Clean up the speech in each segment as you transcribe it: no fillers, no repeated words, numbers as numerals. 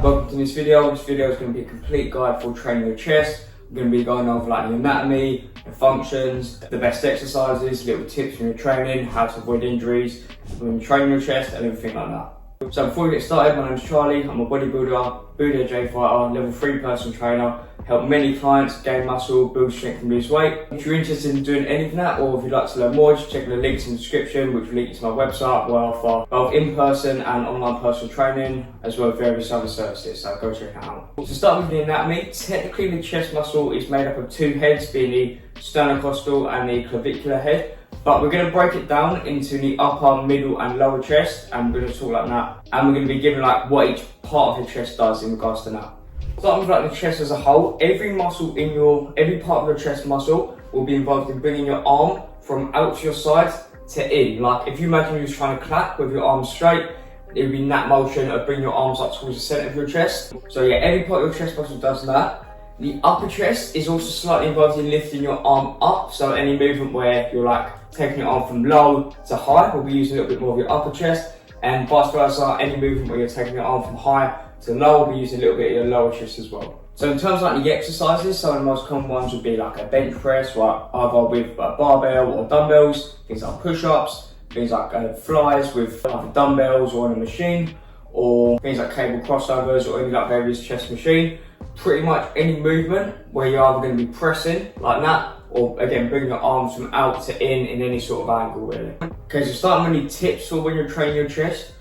Welcome to this video. This video is going to be a complete guide for training your chest. We're going to be going over like the anatomy, the functions, the best exercises, little tips when you're training, how to avoid injuries when you're training your chest and everything like that. So before we get started, my name is Charlie. I'm a bodybuilder, Budo J fighter, level 3 personal trainer. Help many clients gain muscle, build strength and lose weight. If you're interested in doing any of that, or if you'd like to learn more, just check the links in the description, which will link to my website where I offer both in-person and online personal training, as well as various other services, so go check it out. To start with the anatomy, technically the chest muscle is made up of two heads, being the sternocostal and the clavicular head. But we're going to break it down into the upper, middle and lower chest, and we're going to talk like that. And we're going to be given like what each part of the chest does in regards to that. Starting with like the chest as a whole, every part of your chest muscle will be involved in bringing your arm from out to your side to in. Like if you imagine you was trying to clap with your arms straight, it would be in that motion of bringing your arms up towards the centre of your chest. So yeah, every part of your chest muscle does that. The upper chest is also slightly involved in lifting your arm up, so any movement where you're like taking your arm from low to high will be using a little bit more of your upper chest, and vice versa, any movement where you're taking your arm from high to low will be using a little bit of your lower chest as well. So in terms of like the exercises, some of the most common ones would be like a bench press, or either with a barbell or dumbbells, things like push-ups, things like flies with either dumbbells or on a machine, or things like cable crossovers or any like various chest machine. Pretty much any movement where you're either going to be pressing like that, or again bring your arms from out to in any sort of angle really. Okay, so starting with any tips for when you're training your chest.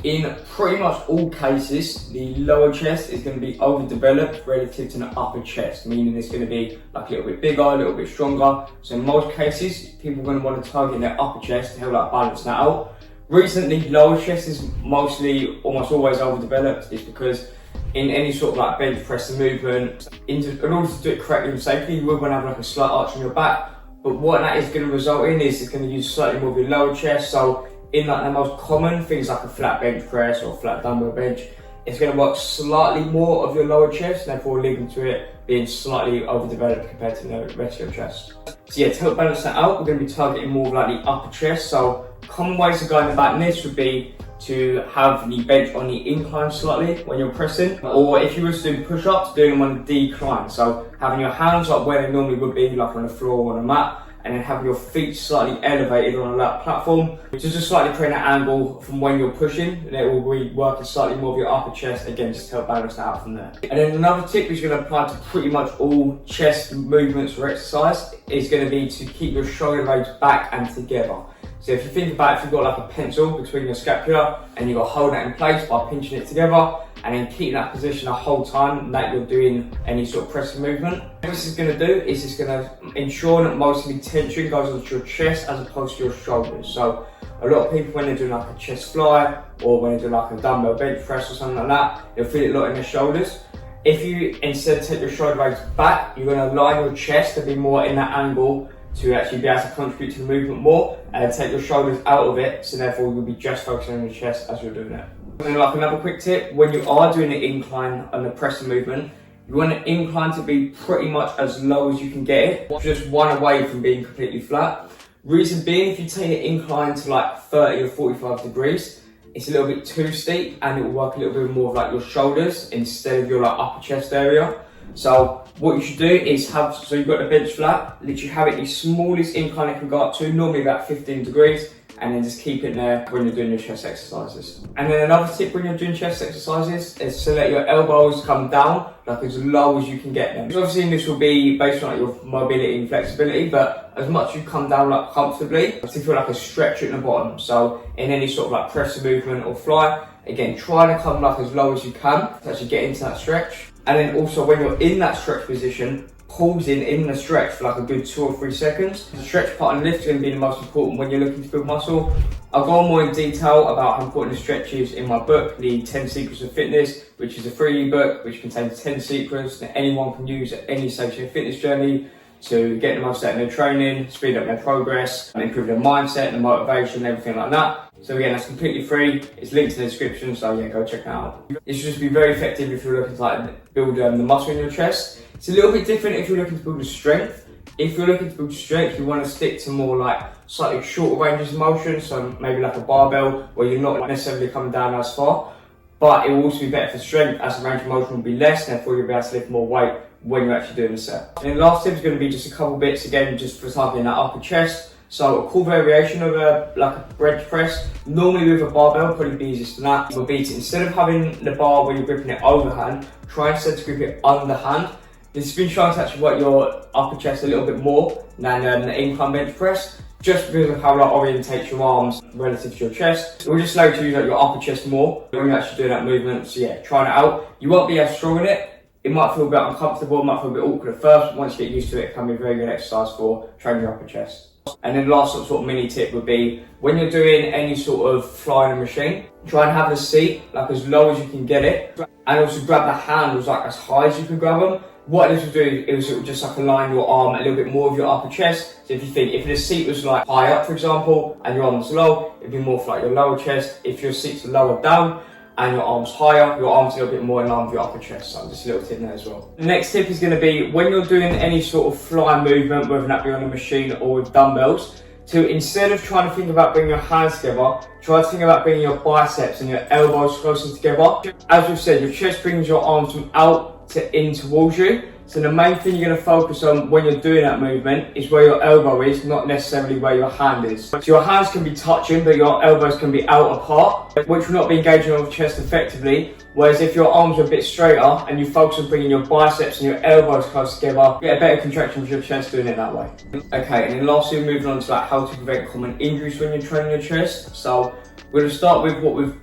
In pretty much all cases, the lower chest is going to be overdeveloped relative to the upper chest, meaning it's going to be like a little bit bigger, a little bit stronger. So in most cases, people are going to want to target their upper chest to help like balance that out. Recently, lower chest is almost always overdeveloped. It's because in any sort of like bench press movement, in order to do it correctly and safely, you will want to have like a slight arch on your back. But what that is going to result in is it's going to use slightly more of your lower chest. So in like the most common things like a flat bench press or flat dumbbell bench, it's going to work slightly more of your lower chest, therefore leading to it being slightly overdeveloped compared to the rest of your chest. So yeah, to help balance that out, we're going to be targeting more of like the upper chest. So common ways of going about this would be to have the bench on the incline slightly when you're pressing, or if you were to do push-ups, doing them on the decline. So having your hands like where they normally would be, like on the floor or on a mat, and then having your feet slightly elevated on a lap platform, which is just slightly creating an angle from when you're pushing, and it will be working slightly more of your upper chest, again, just to help balance that out from there. And then another tip which is going to apply to pretty much all chest movements or exercise is going to be to keep your shoulder blades back and together. So if you think about it, if you've got like a pencil between your scapula and you've got to hold that in place by pinching it together and then keeping that position the whole time that you're doing any sort of pressing movement. What this is going to do is it's going to ensure that most of the tension goes onto your chest as opposed to your shoulders. So a lot of people when they're doing like a chest fly or when they do like a dumbbell bench press or something like that, they'll feel it a lot in their shoulders. If you instead take your shoulder blades back, you're going to align your chest to be more in that angle to actually be able to contribute to the movement more and take your shoulders out of it, so therefore you'll be just focusing on your chest as you're doing it. And then like another quick tip, when you are doing the incline and the pressing movement, you want the incline to be pretty much as low as you can get it, just one away from being completely flat. Reason being, if you take the incline to like 30 or 45 degrees, it's a little bit too steep and it will work a little bit more of like your shoulders instead of your like upper chest area. So what you should do is so you've got the bench flat, literally have it the smallest incline it can go up to, normally about 15 degrees, and then just keep it there when you're doing your chest exercises. And then another tip when you're doing chest exercises is to let your elbows come down like as low as you can get them. So obviously this will be based on like your mobility and flexibility, but as much as you come down like comfortably, to feel like a stretch at the bottom. So in any sort of like press movement or fly, again, try to come like as low as you can to actually get into that stretch. And then also when you're in that stretch position, pause in the stretch for like a good 2 or 3 seconds. The stretch part and lift is going to be the most important when you're looking to build muscle. I'll go on more in detail about how important the stretch is in my book, The 10 Secrets of Fitness, which is a free ebook which contains 10 secrets that anyone can use at any stage of their fitness journey to get the most out of their training, speed up their progress, and improve their mindset and motivation, everything like that. So again, that's completely free. It's linked in the description, so yeah, go check that out. It should just be very effective if you're looking to like build the muscle in your chest. It's a little bit different if you're looking to build the strength. If you're looking to build strength, you want to stick to more like slightly shorter ranges of motion, so maybe like a barbell where you're not necessarily coming down as far. but it will also be better for strength as the range of motion will be less, and therefore you'll be able to lift more weight when you're actually doing the set. And the last tip is going to be just a couple bits, again, just for example in that upper chest. So a cool variation of like a bench press, normally with a barbell, probably be easiest than that. Would be to, instead of having the bar when you're gripping it overhand, try instead to grip it underhand. This has been shown to actually work your upper chest a little bit more than the incline bench press, just because of how that orientates your arms relative to your chest. It will just allow you to use like your upper chest more when you're actually doing that movement. So yeah, trying it out. You won't be as strong in it. It might feel a bit uncomfortable, it might feel a bit awkward at first, but once you get used to it, it can be a very good exercise for training your upper chest. And then the last sort of mini tip would be, when you're doing any sort of flying machine, try and have the seat like as low as you can get it, and also grab the handles like as high as you can grab them. What this will do is it will just like align your arm a little bit more with your upper chest. So if you think, if the seat was like high up, for example, and your arm was low, it'd be more for like your lower chest. If your seat's lower down and your arm's higher, your arm's a little bit more in line with your upper chest. So just a little tip there as well. The next tip is going to be, when you're doing any sort of fly movement, whether that be on a machine or with dumbbells, to instead of trying to think about bringing your hands together, try to think about bringing your biceps and your elbows closer together. As we've said, your chest brings your arms from out to in towards you. So the main thing you're going to focus on when you're doing that movement is where your elbow is, not necessarily where your hand is. So your hands can be touching, but your elbows can be out apart, which will not be engaging on the chest effectively. Whereas if your arms are a bit straighter and you focus on bringing your biceps and your elbows close together, you get a better contraction of your chest doing it that way. Okay, and then lastly, moving on to like how to prevent common injuries when you're training your chest. So we're going to start with what we've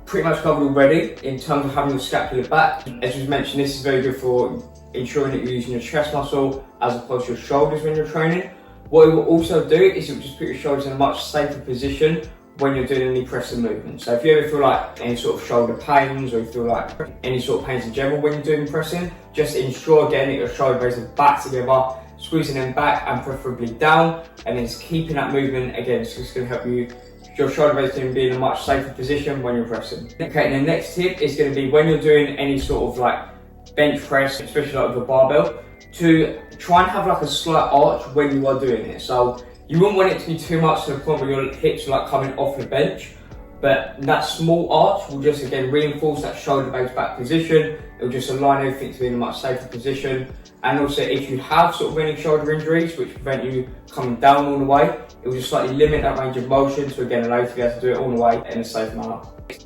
pretty much covered already in terms of having your scapula back. As we've mentioned, this is very good for ensuring that you're using your chest muscle as opposed to your shoulders when you're training. What it will also do is it will just put your shoulders in a much safer position when you're doing any pressing movement. So if you ever feel like any sort of shoulder pains, or you feel like any sort of pains in general when you're doing pressing, just ensure again that your shoulder blades are back together, squeezing them back and preferably down, and then just keeping that movement. Again, it's just going to help you, your shoulder blades can be in a much safer position when you're pressing. Okay, and the next tip is going to be, when you're doing any sort of like bench press, especially like with a barbell, to try and have like a slight arch when you are doing it. So you wouldn't want it to be too much to the point where your hips are like coming off the bench, but that small arch will just again reinforce that shoulder base back position. It will just align everything to be in a much safer position. And also, if you have sort of any shoulder injuries which prevent you coming down all the way, it will just slightly limit that range of motion to again allow you to be able to do it all the way in a safe manner.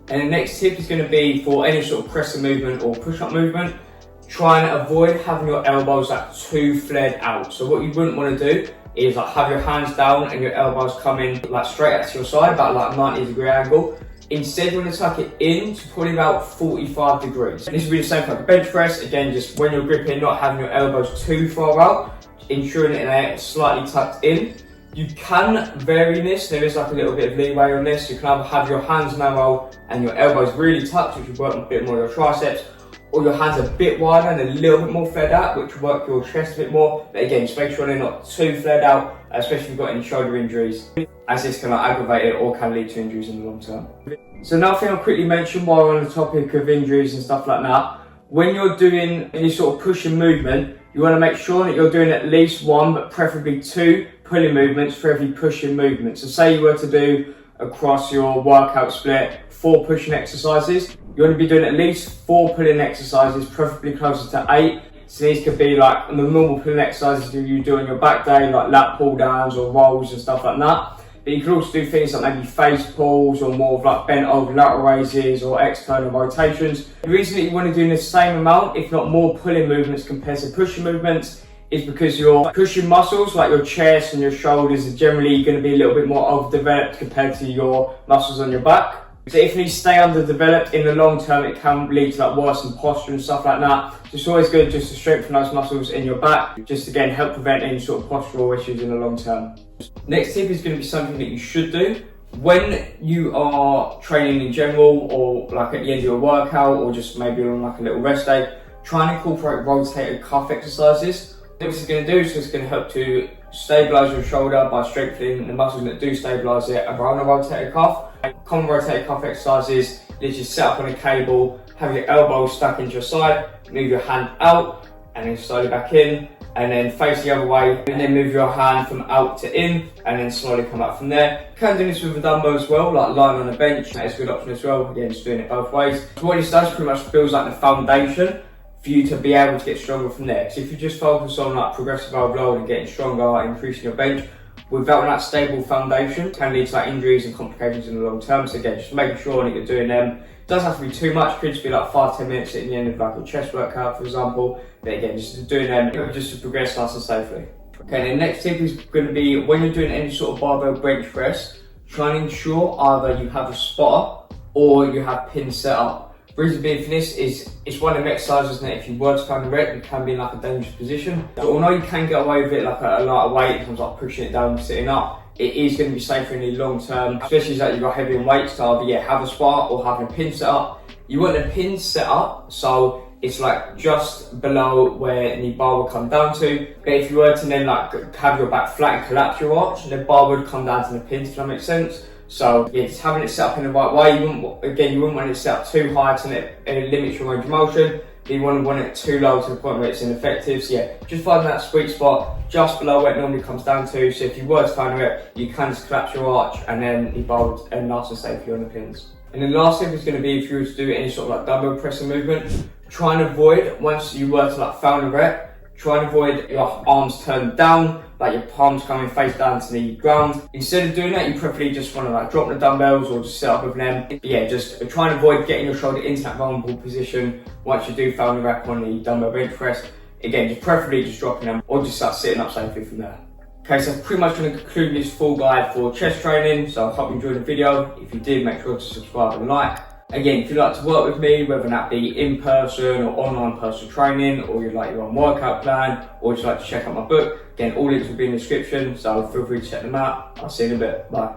And the next tip is going to be, for any sort of pressing movement or push-up movement, try and avoid having your elbows like too flared out. So what you wouldn't want to do is like have your hands down and your elbows coming like straight out to your side, about like 90-degree angle. Instead, you want to tuck it in to probably about 45 degrees. This will be the same for like a bench press. Again, just when you're gripping, not having your elbows too far out, ensuring that they're slightly tucked in. You can vary this. There is like a little bit of leeway on this. You can either have your hands narrow and your elbows really tucked, which will work a bit more your triceps, or your hands a bit wider and a little bit more flared out, which will work your chest a bit more. But again, just make sure they're not too flared out, especially if you've got any shoulder injuries, as this can aggravate it or can lead to injuries in the long term. So another thing I'll quickly mention while we're on the topic of injuries and stuff like that, when you're doing any sort of pushing movement, you want to make sure that you're doing at least one, but preferably two pulling movements for every pushing movement. So say you were to do across your workout split 4 pushing exercises, you want to be doing at least 4 pulling exercises, preferably closer to 8. So these could be like the normal pulling exercises that you do on your back day, like lat pull downs or rolls and stuff like that. But you can also do things like maybe face pulls, or more of like bent over lateral raises or external rotations. The reason that you want to do the same amount, if not more, pulling movements compared to pushing movements is because your pushing muscles, like your chest and your shoulders, are generally going to be a little bit more overdeveloped compared to your muscles on your back. So if these stay underdeveloped in the long term, it can lead to like worsened posture and stuff like that. So it's always good just to strengthen those muscles in your back, just again help prevent any sort of postural issues in the long term. Next tip is going to be something that you should do when you are training in general, or like at the end of your workout, or just maybe on like a little rest day. Try and incorporate rotated cuff exercises. What this is going to do is it's going to help to stabilise your shoulder by strengthening the muscles that do stabilise it around the rotated cuff. Common rotated cuff exercises, literally sit up on a cable, have your elbows stuck into your side, move your hand out and then slowly back in, and then face the other way, and then move your hand from out to in, and then slowly come up from there. You can do this with a dumbbell as well, like lying on a bench. That is a good option as well. Again, just doing it both ways. So what this does pretty much builds like the foundation for you to be able to get stronger from there. So if you just focus on like progressive overload and getting stronger, increasing your bench, without that stable foundation, can lead to like injuries and complications in the long term. So again, just making sure that you're doing them. It doesn't have to be too much, could just be like 5-10 minutes at the end of like a chest workout, for example. But again, just doing them just to progress nice and safely. Okay, the next tip is going to be when you're doing any sort of barbell bench press, try and ensure either you have a spotter or you have pins set up. The reason being for this is it's one of the exercises that if you were to find a rep, you can be in like a dangerous position. So although you can get away with it like a lighter weight in terms of like pushing it down, sitting up, it is going to be safer in the long term, especially as you've got heavy weights to either have a spot or having a pin set up. You want the pin set up so it's like just below where the bar will come down to. But if you were to then like have your back flat and collapse your arch, the bar would come down to the pins, if that makes sense. So yeah, just having it set up in the right way. You wouldn't want it set up too high so that it limits your range of motion. But you wouldn't want it too low to the point where it's ineffective. So yeah, just finding that sweet spot just below where it normally comes down to. So if you were to find it, you can just collapse your arch and then the bar would end nice and safely on the pins. And then the last tip is going to be if you were to do any sort of like dumbbell pressing movement, try and avoid, once you were to like found a rep, try and avoid your arms turned down, like your palms coming face down to the ground. Instead of doing that, you preferably just want to like drop the dumbbells or just sit up with them. But yeah, just try and avoid getting your shoulder into that vulnerable position once you do found a rep on the dumbbell bench press. Again, just preferably just dropping them or just start sitting up safely from there. Okay, so that's pretty much going to conclude this full guide for chest training. So I hope you enjoyed the video. If you did, make sure to subscribe and like. Again, if you'd like to work with me, whether that be in person or online personal training, or you'd like your own workout plan, or you'd like to check out my book, again, all links will be in the description, so feel free to check them out. I'll see you in a bit. Bye.